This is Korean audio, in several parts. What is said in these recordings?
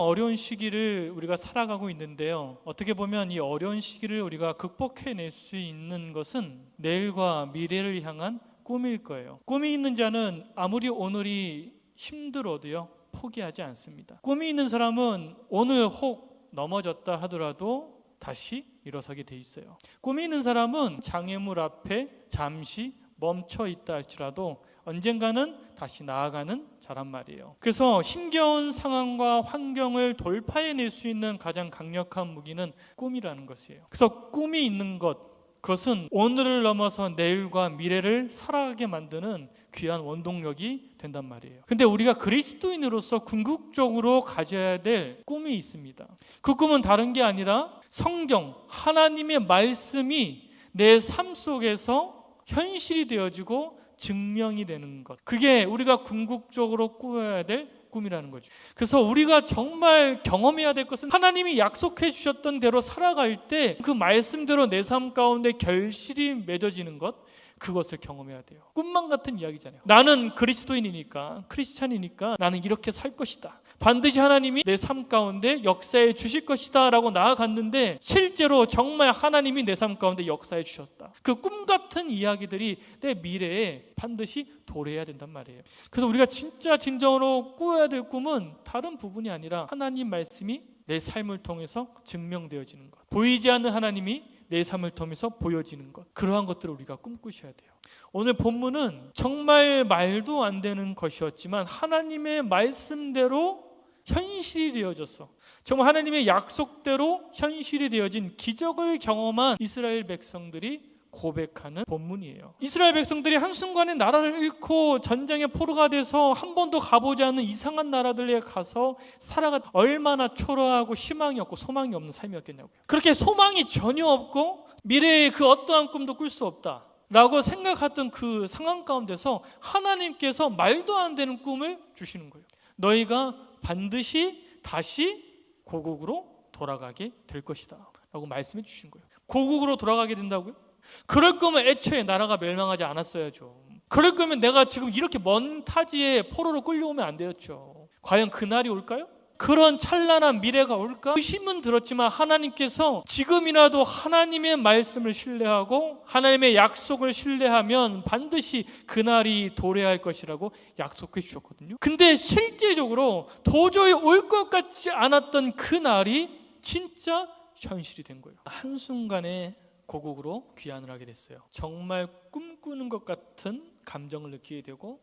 어려운 시기를 우리가 살아가고 있는데요, 어떻게 보면 이 어려운 시기를 우리가 극복해낼 수 있는 것은 내일과 미래를 향한 꿈일 거예요. 꿈이 있는 자는 아무리 오늘이 힘들어도요 포기하지 않습니다. 꿈이 있는 사람은 오늘 혹 넘어졌다 하더라도 다시 일어서게 돼 있어요. 꿈이 있는 사람은 장애물 앞에 잠시 멈춰 있다 할지라도 언젠가는 다시 나아가는 자란 말이에요. 그래서 힘겨운 상황과 환경을 돌파해낼 수 있는 가장 강력한 무기는 꿈이라는 것이에요. 그래서 꿈이 있는 것, 그것은 오늘을 넘어서 내일과 미래를 살아가게 만드는 귀한 원동력이 된단 말이에요. 근데 우리가 그리스도인으로서 궁극적으로 가져야 될 꿈이 있습니다. 그 꿈은 다른 게 아니라 성경, 하나님의 말씀이 내 삶 속에서 현실이 되어지고 증명이 되는 것, 그게 우리가 궁극적으로 꾸어야 될 꿈이라는 거죠. 그래서 우리가 정말 경험해야 될 것은 하나님이 약속해 주셨던 대로 살아갈 때 그 말씀대로 내 삶 가운데 결실이 맺어지는 것, 그것을 경험해야 돼요. 꿈만 같은 이야기잖아요. 나는 그리스도인이니까, 크리스찬이니까 나는 이렇게 살 것이다, 반드시 하나님이 내 삶 가운데 역사해 주실 것이다 라고 나아갔는데 실제로 정말 하나님이 내 삶 가운데 역사해 주셨다. 그 꿈 같은 이야기들이 내 미래에 반드시 도래해야 된단 말이에요. 그래서 우리가 진짜 진정으로 꾸어야 될 꿈은 다른 부분이 아니라 하나님 말씀이 내 삶을 통해서 증명되어지는 것, 보이지 않는 하나님이 내 삶을 통해서 보여지는 것, 그러한 것들을 우리가 꿈꾸셔야 돼요. 오늘 본문은 정말 말도 안 되는 것이었지만 하나님의 말씀대로 현실이 되어졌어. 정말 하나님의 약속대로 현실이 되어진 기적을 경험한 이스라엘 백성들이 고백하는 본문이에요. 이스라엘 백성들이 한순간에 나라를 잃고 전쟁의 포로가 돼서 한 번도 가보지 않은 이상한 나라들에 가서 살아가 얼마나 초라하고 희망이 없고 소망이 없는 삶이었겠냐고요. 그렇게 소망이 전혀 없고 미래의 그 어떠한 꿈도 꿀 수 없다 라고 생각했던 그 상황 가운데서 하나님께서 말도 안 되는 꿈을 주시는 거예요. 너희가 반드시 다시 고국으로 돌아가게 될 것이다 라고 말씀해 주신 거예요. 고국으로 돌아가게 된다고요? 그럴 거면 애초에 나라가 멸망하지 않았어야죠. 그럴 거면 내가 지금 이렇게 먼 타지에 포로로 끌려오면 안 되었죠. 과연 그날이 올까요? 그런 찬란한 미래가 올까? 의심은 들었지만 하나님께서 지금이라도 하나님의 말씀을 신뢰하고 하나님의 약속을 신뢰하면 반드시 그날이 도래할 것이라고 약속해 주셨거든요. 근데 실제적으로 도저히 올 것 같지 않았던 그날이 진짜 현실이 된 거예요. 한순간에 고국으로 귀환을 하게 됐어요. 정말 꿈꾸는 것 같은 감정을 느끼게 되고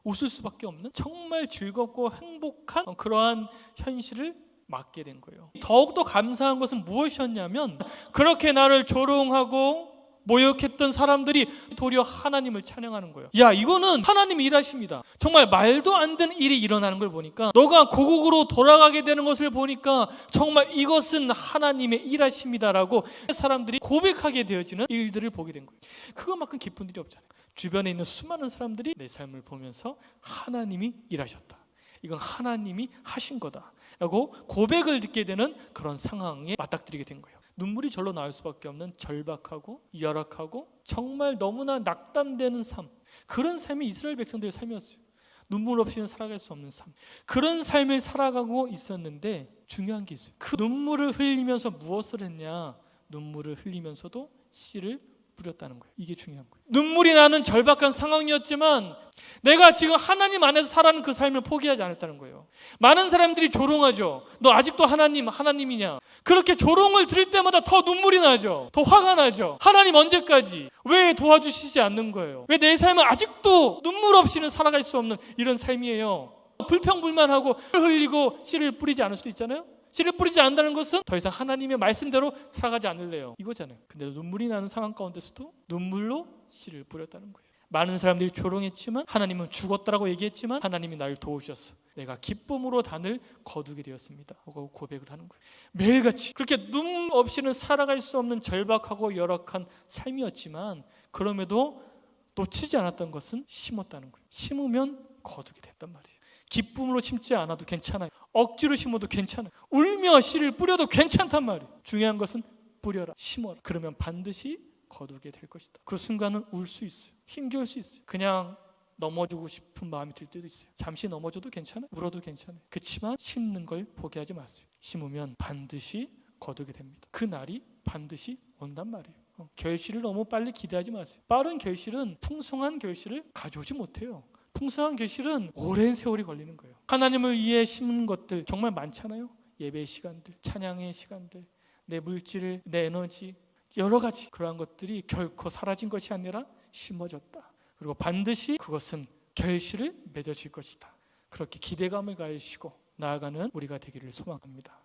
웃을 수밖에 없는 정말 즐겁고 행복한 그러한 현실을 맞게 된 거예요. 더욱더 감사한 것은 무엇이었냐면 그렇게 나를 조롱하고 모욕했던 사람들이 도리어 하나님을 찬양하는 거예요. 야, 이거는 하나님이 일하십니다. 정말 말도 안 되는 일이 일어나는 걸 보니까, 너가 고국으로 돌아가게 되는 것을 보니까 정말 이것은 하나님의 일하십니다라고 사람들이 고백하게 되어지는 일들을 보게 된 거예요. 그것만큼 기쁜 일이 없잖아요. 주변에 있는 수많은 사람들이 내 삶을 보면서 하나님이 일하셨다, 이건 하나님이 하신 거다라고 고백을 듣게 되는 그런 상황에 맞닥뜨리게 된 거예요. 눈물이 절로 나올 수밖에 없는 절박하고 열악하고 정말 너무나 낙담되는 삶, 그런 삶이 이스라엘 백성들의 삶이었어요. 눈물 없이는 살아갈 수 없는 삶, 그런 삶을 살아가고 있었는데 중요한 게 있어요. 그 눈물을 흘리면서 무엇을 했냐? 눈물을 흘리면서도 씨를 뿌렸다는 거예요. 이게 중요한 거예요. 눈물이 나는 절박한 상황이었지만 내가 지금 하나님 안에서 살아가는 그 삶을 포기하지 않았다는 거예요. 많은 사람들이 조롱하죠. 너 아직도 하나님이냐? 그렇게 조롱을 들을 때마다 더 눈물이 나죠. 더 화가 나죠. 하나님 언제까지? 왜 도와주시지 않는 거예요? 왜 내 삶은 아직도 눈물 없이는 살아갈 수 없는 이런 삶이에요? 불평불만하고 흘리고 씨를 뿌리지 않을 수도 있잖아요. 씨를 뿌리지 않는다는 것은 더 이상 하나님의 말씀대로 살아가지 않을래요, 이거잖아요. 근데 눈물이 나는 상황 가운데서도 눈물로 씨를 뿌렸다는 거예요. 많은 사람들이 조롱했지만, 하나님은 죽었다라고 얘기했지만 하나님이 나를 도우셨어, 내가 기쁨으로 단을 거두게 되었습니다 하고 고백을 하는 거예요. 매일같이 그렇게 눈 없이는 살아갈 수 없는 절박하고 열악한 삶이었지만 그럼에도 놓치지 않았던 것은 심었다는 거예요. 심으면 거두게 됐단 말이에요. 기쁨으로 심지 않아도 괜찮아요. 억지로 심어도 괜찮아요. 울며 씨를 뿌려도 괜찮단 말이에요. 중요한 것은 뿌려라, 심어라. 그러면 반드시 거두게 될 것이다. 그 순간은 울 수 있어요. 힘겨울 수 있어요. 그냥 넘어지고 싶은 마음이 들 때도 있어요. 잠시 넘어져도 괜찮아요. 울어도 괜찮아요. 그렇지만 심는 걸 포기하지 마세요. 심으면 반드시 거두게 됩니다. 그 날이 반드시 온단 말이에요. 결실을 너무 빨리 기대하지 마세요. 빠른 결실은 풍성한 결실을 가져오지 못해요. 풍성한 결실은 오랜 세월이 걸리는 거예요. 하나님을 위해 심는 것들 정말 많잖아요. 예배의 시간들, 찬양의 시간들, 내 물질, 내 에너지, 여러 가지 그러한 것들이 결코 사라진 것이 아니라 심어졌다. 그리고 반드시 그것은 결실을 맺어질 것이다. 그렇게 기대감을 가지시고 나아가는 우리가 되기를 소망합니다.